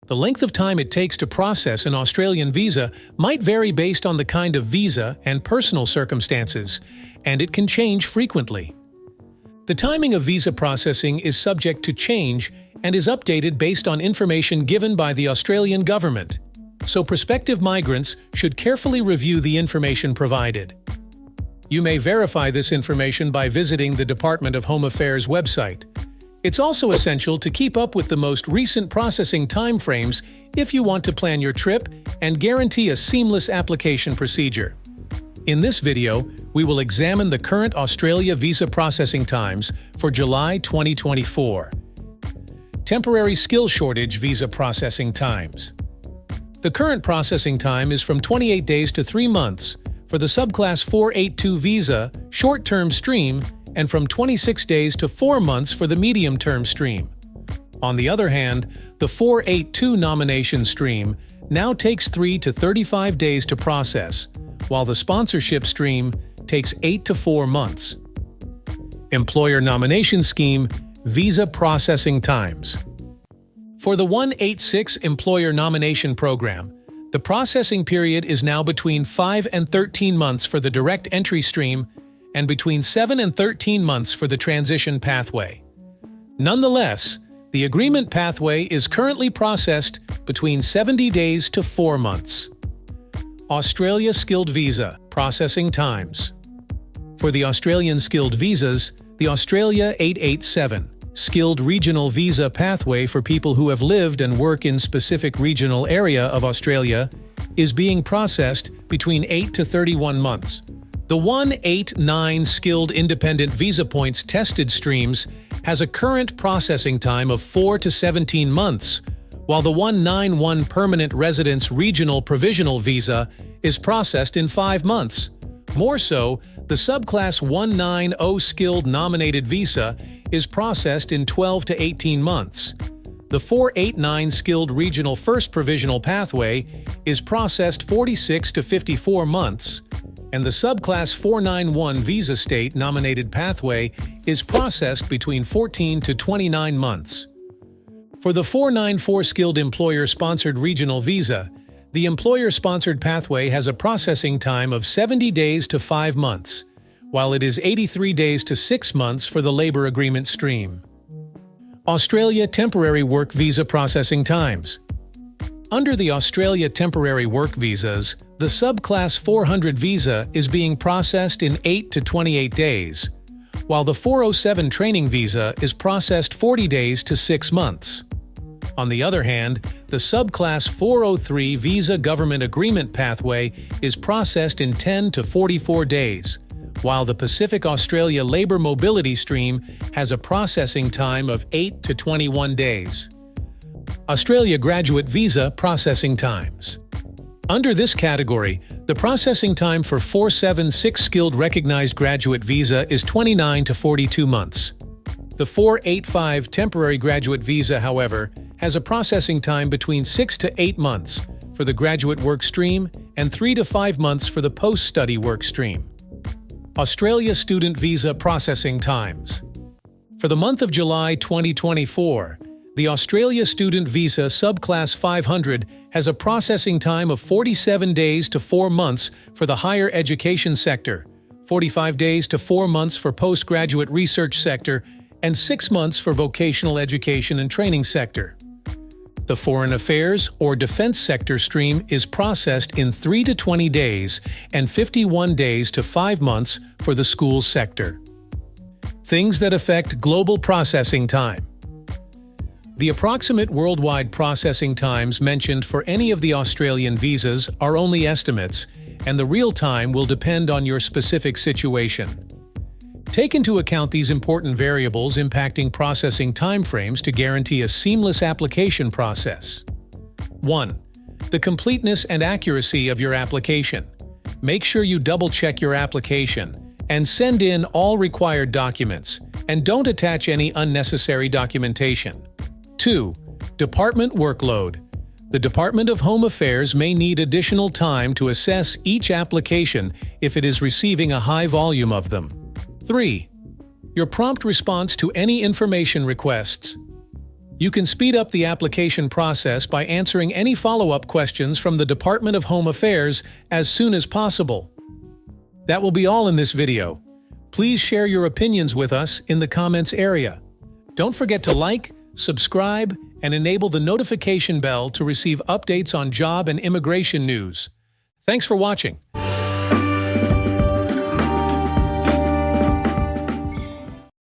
The length of time it takes to process an Australian visa might vary based on the kind of visa and personal circumstances, and it can change frequently. The timing of visa processing is subject to change and is updated based on information given by the Australian government, so prospective migrants should carefully review the information provided. You may verify this information by visiting the Department of Home Affairs website. It's also essential to keep up with the most recent processing timeframes if you want to plan your trip and guarantee a seamless application procedure. In this video, we will examine the current Australia visa processing times for July 2024. Temporary skill shortage visa processing times. The current processing time is from 28 days to 3 months for the Subclass 482 visa short-term stream and from 26 days to 4 months for the medium-term stream. On the other hand, the 482 nomination stream now takes 3 to 35 days to process, while the sponsorship stream takes 8 to 4 months. Employer Nomination Scheme Visa Processing Times. For the 186 Employer Nomination Program, the processing period is now between 5 and 13 months for the direct entry stream and between 7 and 13 months for the transition pathway. Nonetheless, the agreement pathway is currently processed between 70 days to 4 months. Australia Skilled Visa Processing Times. For the Australian skilled visas, the Australia 887 Skilled Regional Visa Pathway for people who have lived and work in specific regional area of Australia is being processed between 8 to 31 months. The 189 Skilled Independent Visa Points Tested streams has a current processing time of 4 to 17 months, while the 191 Permanent Residence Regional Provisional Visa is processed in 5 months. More so, the Subclass 190 Skilled Nominated Visa is processed in 12 to 18 months. The 489 Skilled Regional First Provisional Pathway is processed 46 to 54 months, and the Subclass 491 Visa State Nominated Pathway is processed between 14 to 29 months. For the 494 Skilled Employer-Sponsored Regional Visa, the employer-sponsored pathway has a processing time of 70 days to 5 months, while it is 83 days to 6 months for the labor agreement stream. Australia Temporary Work Visa Processing Times. Under the Australia Temporary Work Visas, the Subclass 400 visa is being processed in 8 to 28 days, while the 407 Training Visa is processed 40 days to 6 months. On the other hand, the Subclass 403 Visa Government Agreement Pathway is processed in 10 to 44 days, while the Pacific Australia Labour Mobility Stream has a processing time of 8 to 21 days. Australia Graduate Visa Processing Times. Under this category, the processing time for 476 Skilled Recognized Graduate Visa is 29 to 42 months. The 485 Temporary Graduate Visa, however, has a processing time between 6 to 8 months for the graduate work stream and 3 to 5 months for the post-study work stream. Australia Student Visa Processing Times. For the month of July 2024, the Australia Student Visa Subclass 500 has a processing time of 47 days to 4 months for the higher education sector, 45 days to 4 months for postgraduate research sector, and 6 months for vocational education and training sector. The Foreign Affairs or Defense sector stream is processed in 3 to 20 days and 51 days to 5 months for the schools sector. Things that affect global processing time. The approximate worldwide processing times mentioned for any of the Australian visas are only estimates, and the real time will depend on your specific situation. Take into account these important variables impacting processing timeframes to guarantee a seamless application process. 1. The completeness and accuracy of your application. Make sure you double-check your application and send in all required documents, and don't attach any unnecessary documentation. 2. Department workload. The Department of Home Affairs may need additional time to assess each application if it is receiving a high volume of them. 3. Your prompt response to any information requests. You can speed up the application process by answering any follow-up questions from the Department of Home Affairs as soon as possible. That will be all in this video. Please share your opinions with us in the comments area. Don't forget to like, subscribe, and enable the notification bell to receive updates on job and immigration news. Thanks for watching.